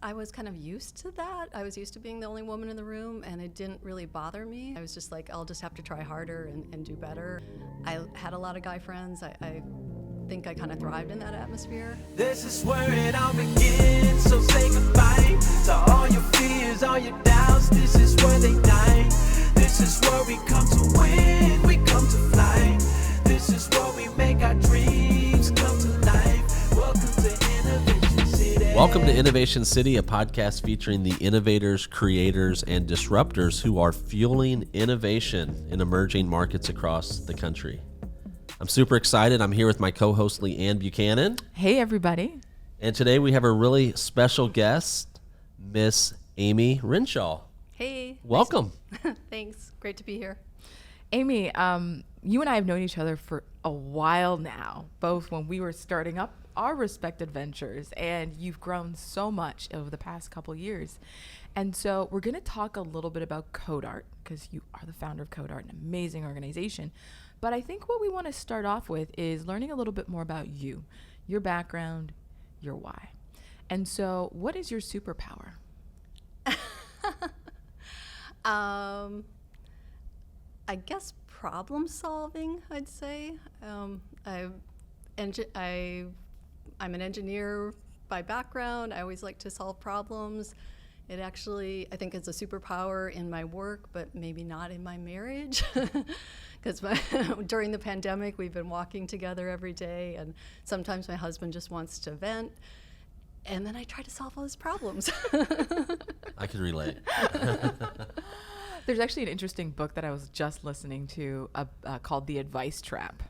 I was kind of used to that. I was used to being the only woman in the room, and it didn't really bother me. I was just like, I'll just have to try harder and do better. I had a lot of guy friends. I think I kind of thrived in that atmosphere. This is where it all begins, so say goodbye to all your fears, all your doubts. This is where they die. This is where we come to win, we come to fly. This is where we make our dreams come to life. Welcome to Innovation City. Welcome to Innovation City, a podcast featuring the innovators, creators, and disruptors who are fueling innovation in emerging markets across the country. I'm super excited. I'm here with my co-host, Leanne Buchanan. Hey, everybody. And today we have a really special guest, Miss Amy Renshaw. Hey. Welcome. Thanks. Great to be here. Amy, you and I have known each other for a while now, both when we were starting up our respected ventures, and you've grown so much over the past couple years. And so we're going to talk a little bit about CodeArt, because you are the founder of CodeArt, an amazing organization. But I think what we want to start off with is learning a little bit more about you, your background, your why. And so what is your superpower? I guess problem solving, I'd say. I'm an engineer by background. I always like to solve problems. It actually, I think it's a superpower in my work, but maybe not in my marriage. Because during the pandemic, we've been walking together every day, and sometimes my husband just wants to vent, and then I try to solve all his problems. I can relate. There's actually an interesting book that I was just listening to called The Advice Trap,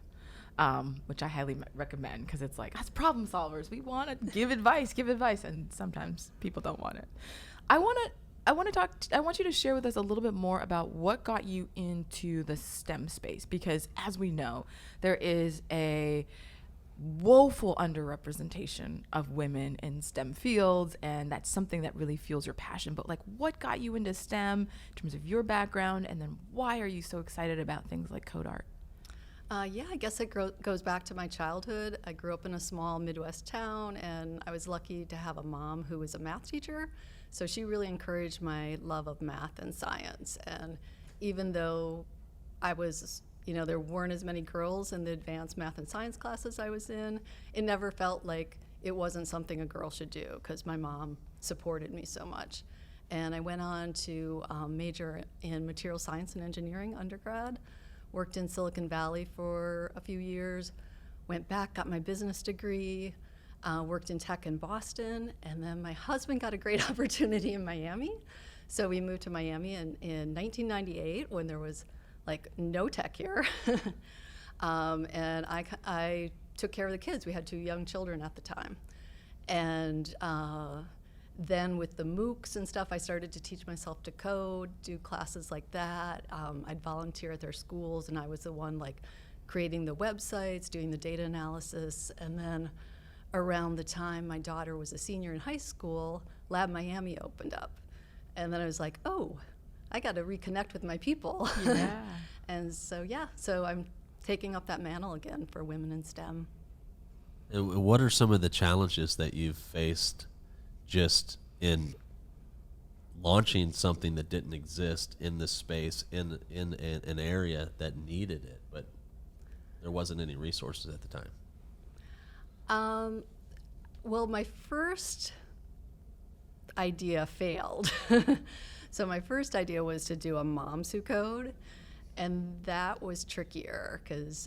which I highly recommend, because it's like, us problem solvers, we want to give advice, and sometimes people don't want it. I want you to share with us a little bit more about what got you into the STEM space, because as we know, there is a woeful underrepresentation of women in STEM fields, and that's something that really fuels your passion. But like, what got you into STEM in terms of your background, and then why are you so excited about things like CodeArt? Yeah, I guess it goes back to my childhood. I grew up in a small Midwest town, and I was lucky to have a mom who was a math teacher. So she really encouraged my love of math and science. And even though I was, there weren't as many girls in the advanced math and science classes I was in, it never felt like it wasn't something a girl should do, because my mom supported me so much. And I went on to major in material science and engineering undergrad. Worked in Silicon Valley for a few years, went back, got my business degree, worked in tech in Boston, and then my husband got a great opportunity in Miami. So we moved to Miami in 1998 when there was like no tech here. And I took care of the kids. We had 2 young children at the time. And then with the MOOCs and stuff, I started to teach myself to code, do classes like that. I'd volunteer at their schools, and I was the one like creating the websites, doing the data analysis. And then around the time my daughter was a senior in high school, Lab Miami opened up. And then I was like, oh, I got to reconnect with my people. Yeah. And so I'm taking up that mantle again for women in STEM. And what are some of the challenges that you've faced just in launching something that didn't exist in this space, in an area that needed it, but there wasn't any resources at the time? Well, my first idea failed. So my first idea was to do a moms who code, and that was trickier because,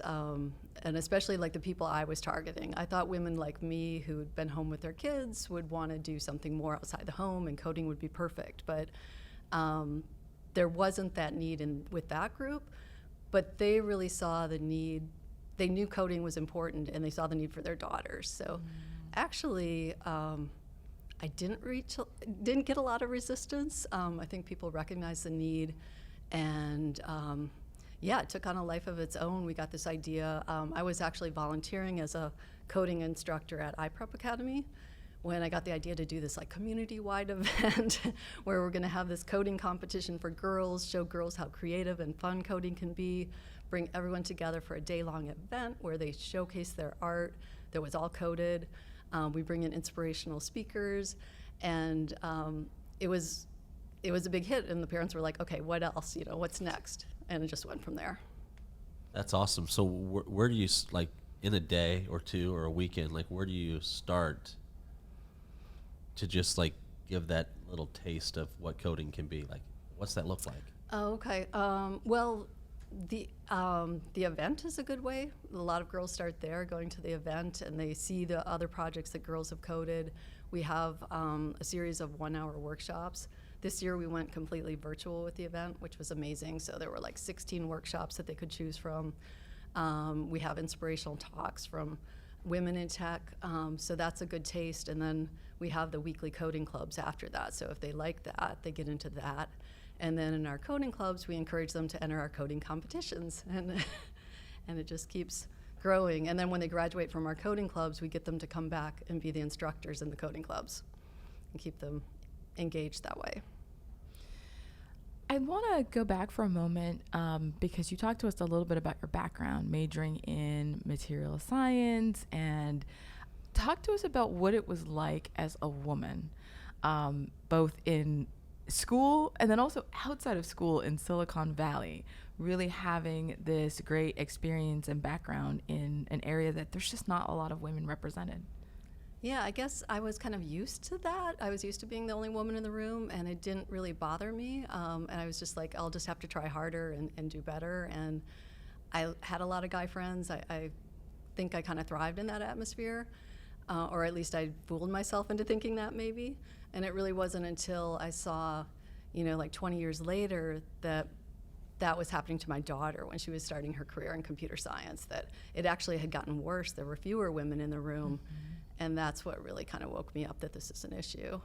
and especially like the people I was targeting. I thought women like me who'd been home with their kids would want to do something more outside the home, and coding would be perfect. But there wasn't that need with that group, but they really saw the need. They knew coding was important, and they saw the need for their daughters. So actually, I didn't get a lot of resistance. I think people recognized the need, and it took on a life of its own. We got this idea. I was actually volunteering as a coding instructor at iPrep Academy when I got the idea to do this like community-wide event where we're going to have this coding competition for girls, show girls how creative and fun coding can be, bring everyone together for a day-long event where they showcase their art that was all coded. We bring in inspirational speakers, And it was a big hit, and the parents were like, okay, what else? What's next? And it just went from there. That's awesome. So where do you, like, in a day or two or a weekend, like, where do you start to just, like, give that little taste of what coding can be? Like, what's that look like? Oh, okay. Well, the event is a good way. A lot of girls start there, going to the event, and they see the other projects that girls have coded. We have a series of 1-hour workshops. This year we went completely virtual with the event, which was amazing. So there were like 16 workshops that they could choose from. We have inspirational talks from women in tech, so that's a good taste. And then we have the weekly coding clubs after that. So if they like that, they get into that. And then in our coding clubs, we encourage them to enter our coding competitions, and and it just keeps growing. And then when they graduate from our coding clubs, we get them to come back and be the instructors in the coding clubs and keep them engaged that way. I want to go back for a moment because you talked to us a little bit about your background, majoring in material science, and talk to us about what it was like as a woman, both in school and then also outside of school in Silicon Valley, really having this great experience and background in an area that there's just not a lot of women represented. Yeah, I guess I was kind of used to that. I was used to being the only woman in the room, and it didn't really bother me. And I was just like, I'll just have to try harder and do better. And I had a lot of guy friends. I think I kind of thrived in that atmosphere, or at least I fooled myself into thinking that maybe. And it really wasn't until I saw, like 20 years later that was happening to my daughter when she was starting her career in computer science, that it actually had gotten worse. There were fewer women in the room. Mm-hmm. And that's what really kind of woke me up that this is an issue.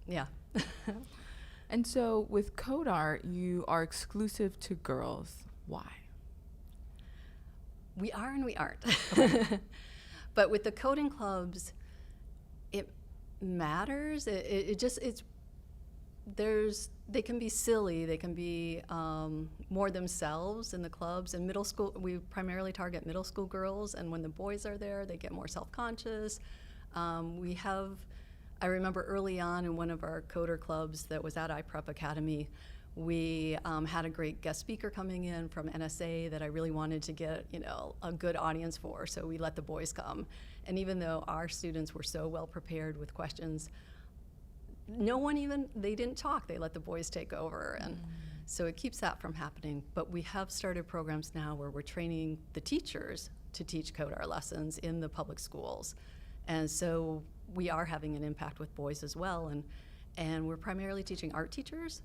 Yeah. And so with Code Art, you are exclusive to girls. Why? We are and we aren't. But with the coding clubs, it matters. They can be silly. They can be more themselves in the clubs. In middle school, we primarily target middle school girls, and when the boys are there, they get more self-conscious. I remember early on in one of our coder clubs that was at iPrep Academy, we had a great guest speaker coming in from NSA that I really wanted to get, a good audience for, so we let the boys come. And even though our students were so well prepared with questions, they didn't talk. They let the boys take over. And so it keeps that from happening. But we have started programs now where we're training the teachers to teach Code Art lessons in the public schools. And so we are having an impact with boys as well. And we're primarily teaching art teachers.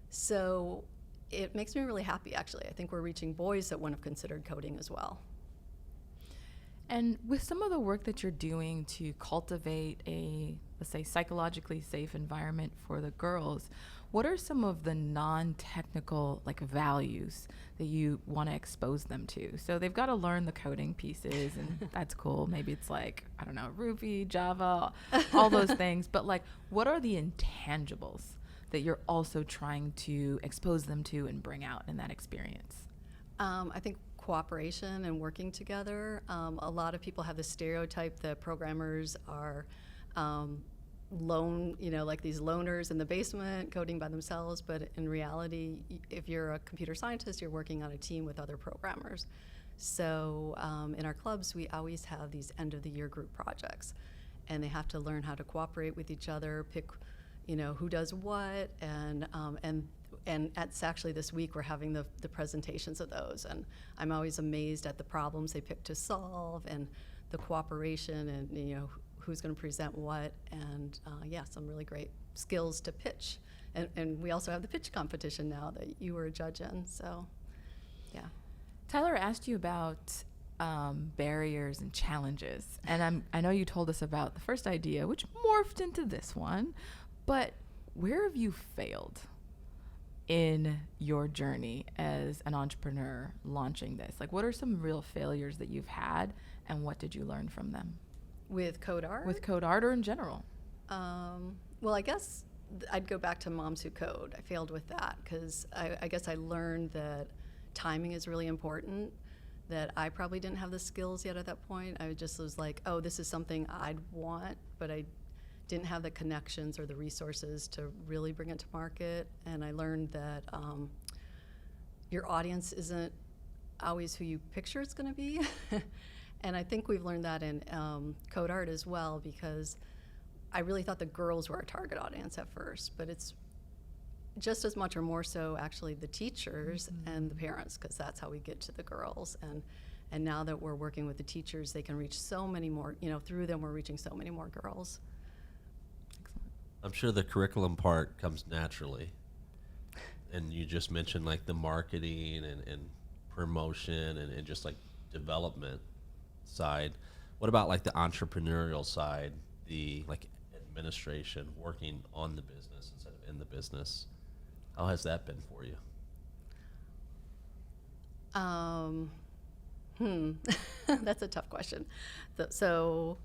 So it makes me really happy, actually. I think we're reaching boys that wouldn't have considered coding as well. And with some of the work that you're doing to cultivate a, let's say, psychologically safe environment for the girls, what are some of the non-technical values that you want to expose them to? So they've got to learn the coding pieces, and that's cool. Maybe it's Ruby, Java, all those things. But what are the intangibles that you're also trying to expose them to and bring out in that experience? I think cooperation and working together. A lot of people have the stereotype that programmers are like these loners in the basement coding by themselves, but in reality, if you're a computer scientist, you're working on a team with other programmers. So in our clubs, we always have these end-of-the-year group projects, and they have to learn how to cooperate with each other, pick who does what, and it's actually this week we're having the presentations of those, and I'm always amazed at the problems they pick to solve and the cooperation and who's going to present what, and some really great skills to pitch. And we also have the pitch competition now that you were a judge in, so yeah. Tyler asked you about barriers and challenges, and I know you told us about the first idea, which morphed into this one, but where have you failed in your journey as an entrepreneur launching this? What are some real failures that you've had, and what did you learn from them? With Code Art? With Code Art or in general? Well, I guess I'd go back to Moms Who Code. I failed with that because I guess I learned that timing is really important, that I probably didn't have the skills yet at that point. I just was like, oh, this is something I'd want, but I didn't have the connections or the resources to really bring it to market. And I learned that your audience isn't always who you picture it's going to be. And I think we've learned that in code art as well, because I really thought the girls were our target audience at first, but it's just as much or more so actually the teachers and the parents, because that's how we get to the girls. And now that we're working with the teachers, they can reach so many more, through them we're reaching so many more girls. I'm sure the curriculum part comes naturally. And you just mentioned like the marketing and promotion and just like development side. What about like the entrepreneurial side, the like administration, working on the business instead of in the business? How has that been for you? That's a tough question. So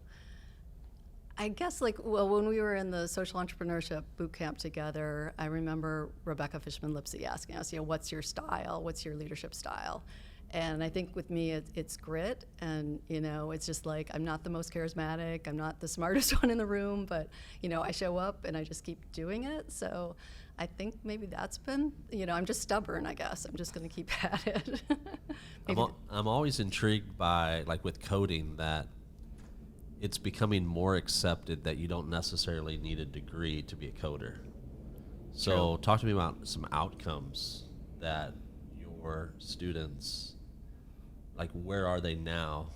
I guess when we were in the social entrepreneurship boot camp together, I remember Rebecca Fishman-Lipsey asking us, what's your style? What's your leadership style? And I think with me, it's grit. And, it's just like, I'm not the most charismatic. I'm not the smartest one in the room, but, I show up and I just keep doing it. So I think maybe that's been, I'm just stubborn, I guess. I'm just going to keep at it. I'm always intrigued by, like with coding, that it's becoming more accepted that you don't necessarily need a degree to be a coder. So True. Talk to me about some outcomes that your students, like where are they now?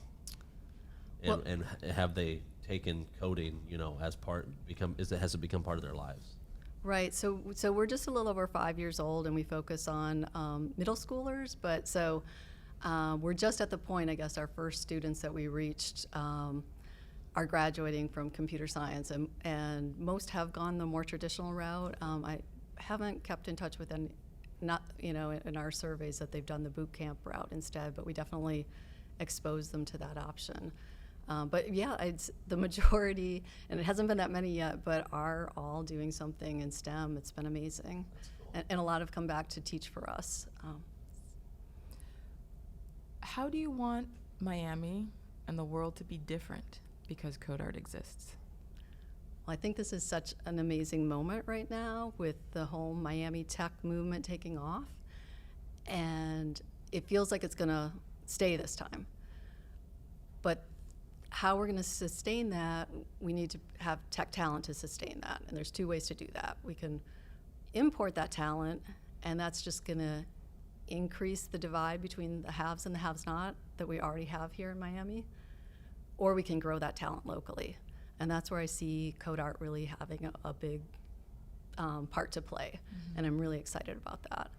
And have they taken coding, as has it become part of their lives? Right. So we're just a little over 5 years old, and we focus on middle schoolers. But we're just at the point, I guess, our first students that we reached are graduating from computer science, and most have gone the more traditional route. I haven't kept in touch with any, not in our surveys that they've done the boot camp route instead, but we definitely expose them to that option. But yeah, it's the majority, and it hasn't been that many yet, but are all doing something in STEM. It's been amazing. Cool. And a lot have come back to teach for us. How do you want Miami and the world to be different because code art exists? Well, I think this is such an amazing moment right now with the whole Miami tech movement taking off. And it feels like it's going to stay this time. But how we're going to sustain that, we need to have tech talent to sustain that. And there's two ways to do that. We can import that talent, and that's just going to increase the divide between the haves and the haves not that we already have here in Miami. Or we can grow that talent locally. And that's where I see code art really having a big part to play. And I'm really excited about that.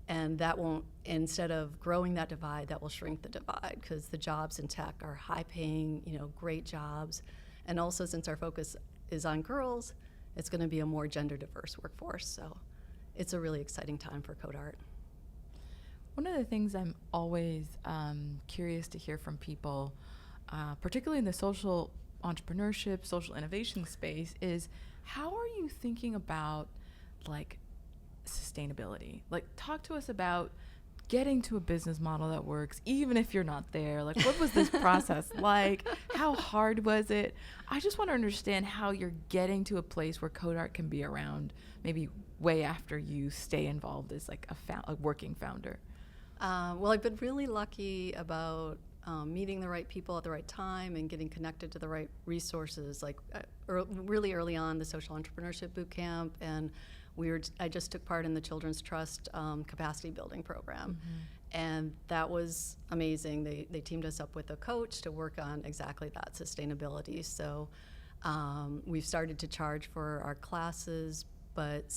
And that won't, instead of growing that divide, that will shrink the divide, because the jobs in tech are high paying, great jobs. And also, since our focus is on girls, it's going to be a more gender diverse workforce. So it's a really exciting time for code art. One of the things I'm always curious to hear from people, particularly in the social entrepreneurship, social innovation space, is how are you thinking about sustainability? Talk to us about getting to a business model that works, even if you're not there. What was this process like? How hard was it? I just want to understand how you're getting to a place where code art can be around maybe way after you stay involved as a working founder. Well, I've been really lucky about meeting the right people at the right time and getting connected to the right resources. Really early on, the social entrepreneurship boot camp, and I just took part in the Children's Trust capacity building program, and that was amazing. They teamed us up with a coach to work on exactly that, sustainability. So we've started to charge for our classes, but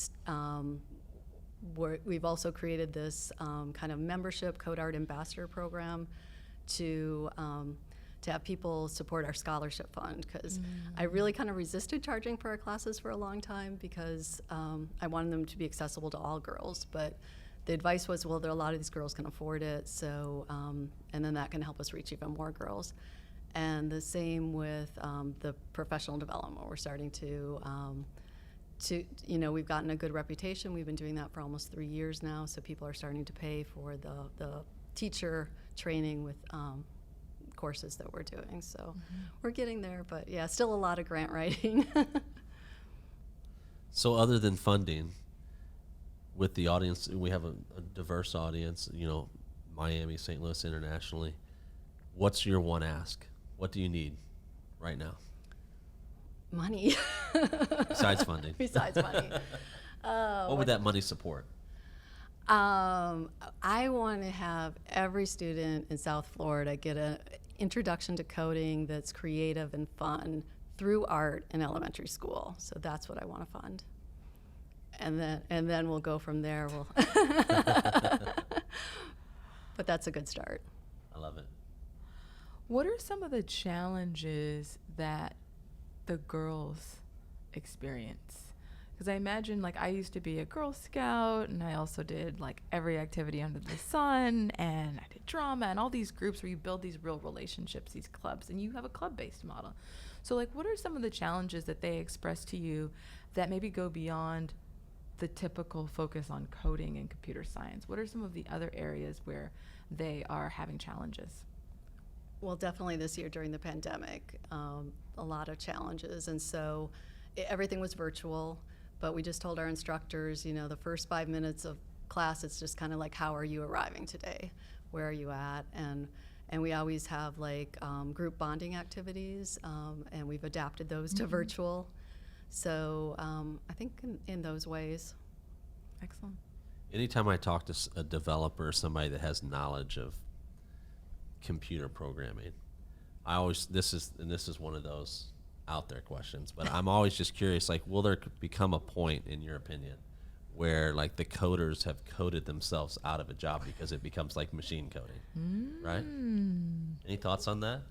we've also created this kind of membership code art ambassador program to have people support our scholarship fund, because I really kind of resisted charging for our classes for a long time, because I wanted them to be accessible to all girls. But the advice was, well, a lot of these girls can afford it, so and then that can help us reach even more girls. And the same with the professional development. We're starting to we've gotten a good reputation. We've been doing that for almost 3 years now, so people are starting to pay for the teacher training with courses that we're doing. So we're getting there, but yeah, still a lot of grant writing. So other than funding, with the audience, we have a diverse audience, you know, Miami, St. Louis, internationally. What's your one ask? What do you need right now? Money. Besides funding. Besides money. What would that money support? I want to have every student in South Florida get an introduction to coding that's creative and fun through art in elementary school. So that's what I want to fund. And then we'll go from there. But that's a good start. I love it. What are some of the challenges that the girls experience? Because I imagine, like, I used to be a Girl Scout, and I also did, like, every activity under the sun, and I did drama and all these groups where you build these real relationships, these clubs, and you have a club-based model. So, like, what are some of the challenges that they express to you that maybe go beyond the typical focus on coding and computer science? What are some of the other areas where they are having challenges? Well, definitely this year during the pandemic, a lot of challenges. And so everything was virtual, but we just told our instructors, you know, the first 5 minutes of class, it's just kind of like, how are you arriving today? Where are you at? And we always have like group bonding activities, and we've adapted those to virtual. So I think in those ways. Excellent. Anytime I talk to a developer, somebody that has knowledge of computer programming, I always, this is one of those out there questions, but I'm always just curious, like, will there become a point, in your opinion, where like the coders have coded themselves out of a job because it becomes like machine coding, right? Any thoughts on that?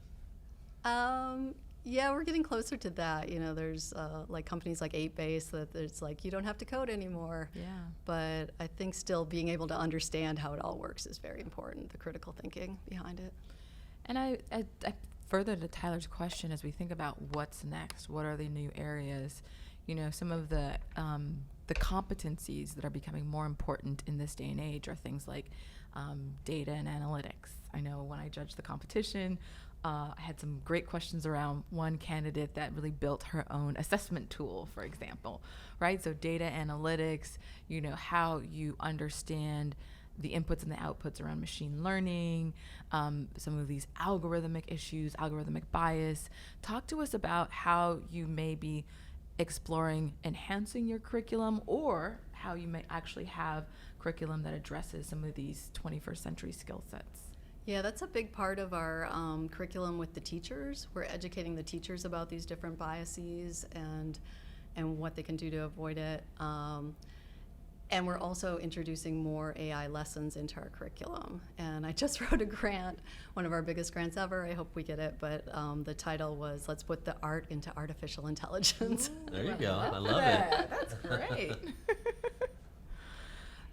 Yeah, we're getting closer to that. You know, there's like companies like 8base that it's like you don't have to code anymore. Yeah. But I think still being able to understand how it all works is very important, the critical thinking behind it. And I further to Tyler's question, as we think about what's next, what are the new areas, you know, some of the competencies that are becoming more important in this day and age are things like data and analytics. I know when I judged the competition, I had some great questions around one candidate that really built her own assessment tool, for example, right? So data analytics, you know, how you understand the inputs and the outputs around machine learning, some of these algorithmic issues, algorithmic bias. Talk to us about how you may be exploring enhancing your curriculum, or how you may actually have curriculum that addresses some of these 21st century skill sets. Yeah, that's a big part of our curriculum with the teachers. We're educating the teachers about these different biases and what they can do to avoid it. And we're also introducing more AI lessons into our curriculum. And I just wrote a grant, one of our biggest grants ever. I hope we get it, but the title was, Let's Put the Art into Artificial Intelligence. Ooh, There you go. I love that. it. That's great.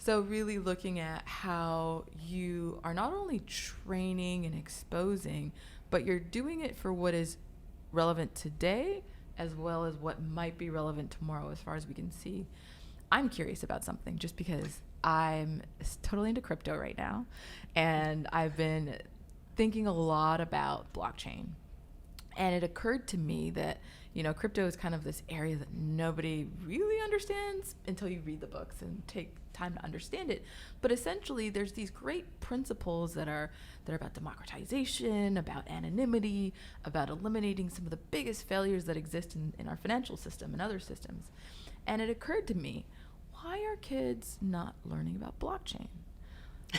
So really looking at how you are not only training and exposing, but you're doing it for what is relevant today, as well as what might be relevant tomorrow, as far as we can see. I'm curious about something, just because I'm totally into crypto right now, and I've been thinking a lot about blockchain. And it occurred to me that, you know, crypto is kind of this area that nobody really understands until you read the books and take time to understand it. But essentially, there's these great principles that are about democratization, about anonymity, about eliminating some of the biggest failures that exist in our financial system and other systems. And it occurred to me, why are kids not learning about blockchain?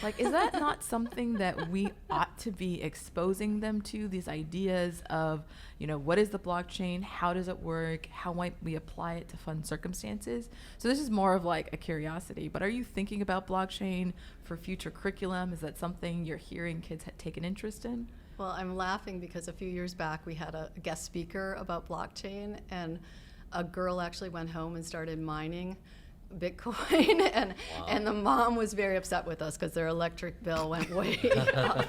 Like, is that not something that we ought to be exposing them to, these ideas of, you know, what is the blockchain? How does it work? How might we apply it to fun circumstances? So this is more of like a curiosity, but are you thinking about blockchain for future curriculum? Is that something you're hearing kids take an interest in? Well, I'm laughing because a few years back we had a guest speaker about blockchain, and a girl actually went home and started mining Bitcoin, and the mom was very upset with us because their electric bill went way up.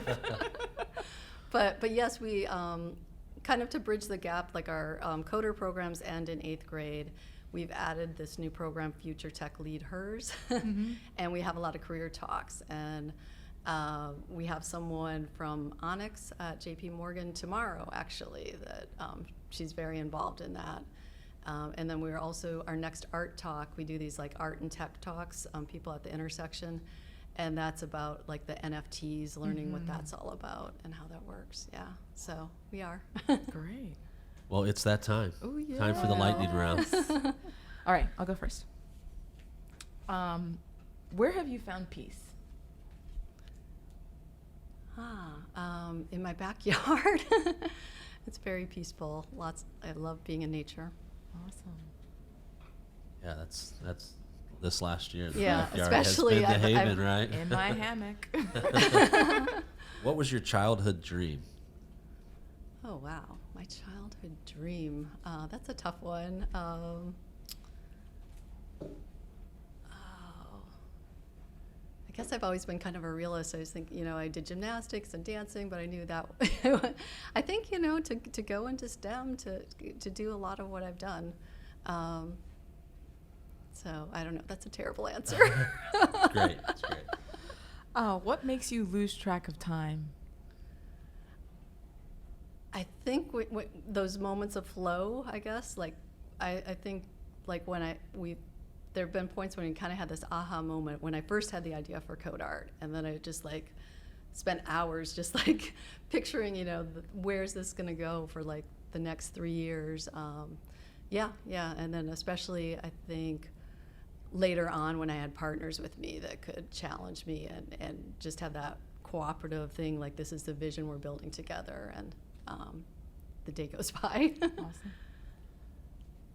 But yes, we kind of, to bridge the gap, like our coder programs end in 8th grade. We've added this new program, Future Tech Lead Hers, and we have a lot of career talks. And we have someone from Onyx at JP Morgan tomorrow, actually, that she's very involved in that. And then we're also, our next art talk, we do these like art and tech talks, people at the intersection. And that's about like the NFTs, learning what that's all about and how that works. Yeah, so we are. Great. Well, it's that time. Oh, yeah. Time for the lightning round. All right, I'll go first. Where have you found peace? In my backyard. It's very peaceful. I love being in nature. Awesome. Yeah, that's this last year. The Yeah, backyard especially has been the I've- haven, right? In my hammock. What was your childhood dream? Oh, wow. My childhood dream. That's a tough one. I guess I've always been kind of a realist. I was thinking, I did gymnastics and dancing, but I knew that. I think, to go into STEM, to do a lot of what I've done. So I don't know. That's a terrible answer. Great. That's great. What makes you lose track of time? I think those moments of flow, I guess, like, I think, like, there have been points when we kind of had this aha moment when I first had the idea for code art, and then I just, like, spent hours just, like, picturing, where's this going to go for, like, the next 3 years. Yeah, and then especially, I think, later on when I had partners with me that could challenge me and just have that cooperative thing, like, this is the vision we're building together, and the day goes by. Awesome.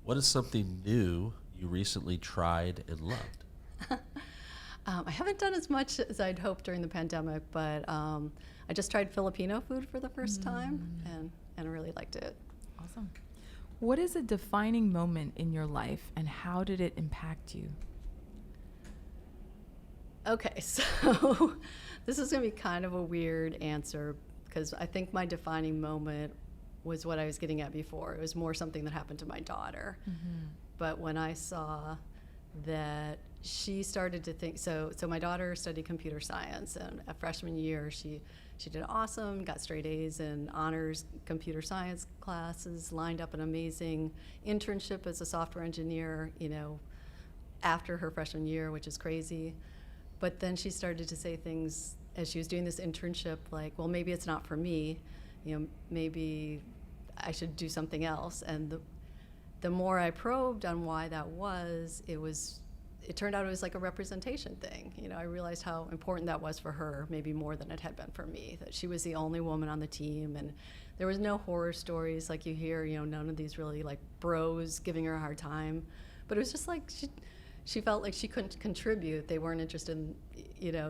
What is something new you recently tried and loved? I haven't done as much as I'd hoped during the pandemic, but I just tried Filipino food for the first time, and I really liked it. Awesome. What is a defining moment in your life, and how did it impact you? Okay, so this is going to be kind of a weird answer, because I think my defining moment was what I was getting at before. It was more something that happened to my daughter. But when I saw that she started to think, so my daughter studied computer science, and a freshman year she did awesome, got straight A's in honors computer science classes, lined up an amazing internship as a software engineer, after her freshman year, which is crazy. But then she started to say things as she was doing this internship, like, well, maybe it's not for me, maybe I should do something else. And the more I probed on why that was, it turned out it was like a representation thing. I realized how important that was for her, maybe more than it had been for me, that she was the only woman on the team, and there was no horror stories like you hear, none of these really like bros giving her a hard time. But it was just like she felt like she couldn't contribute. They weren't interested in,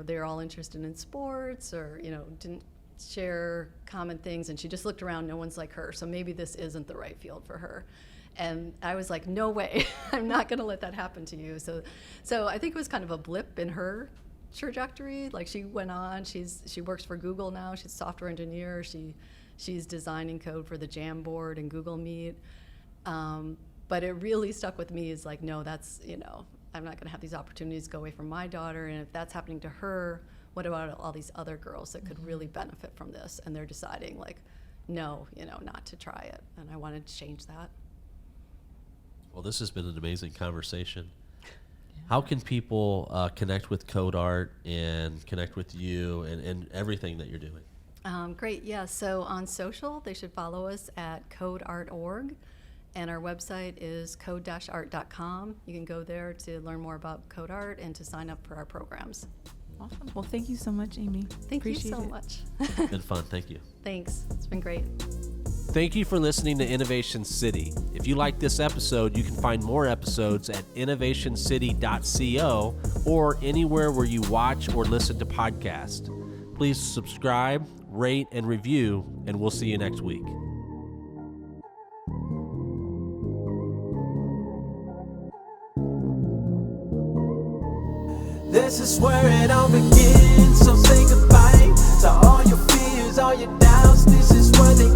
they were all interested in sports, or, didn't share common things, and she just looked around, no one's like her, so maybe this isn't the right field for her. And I was like, no way, I'm not going to let that happen to you. So I think it was kind of a blip in her trajectory. Like, she went on, she works for Google now, she's a software engineer, she's designing code for the Jamboard and Google Meet. But it really stuck with me, is like, no, that's, I'm not going to have these opportunities go away from my daughter, and if that's happening to her, what about all these other girls that could really benefit from this? And they're deciding, like, no, not to try it. And I wanted to change that. Well, this has been an amazing conversation. How can people connect with Code Art and connect with you and everything that you're doing? Great, yeah. So on social, they should follow us at codeart.org, and our website is code-art.com. You can go there to learn more about Code Art and to sign up for our programs. Awesome. Well, thank you so much, Amy. Thank you Appreciate so it. much. Been fun. Thank you. Thanks. It's been great. Thank you for listening to Innovation City. If you like this episode, you can find more episodes at innovationcity.co or anywhere where you watch or listen to podcasts. Please subscribe, rate, and review, and we'll see you next week. This is where it all begins, so say goodbye to all your fears, all your doubts. This is where they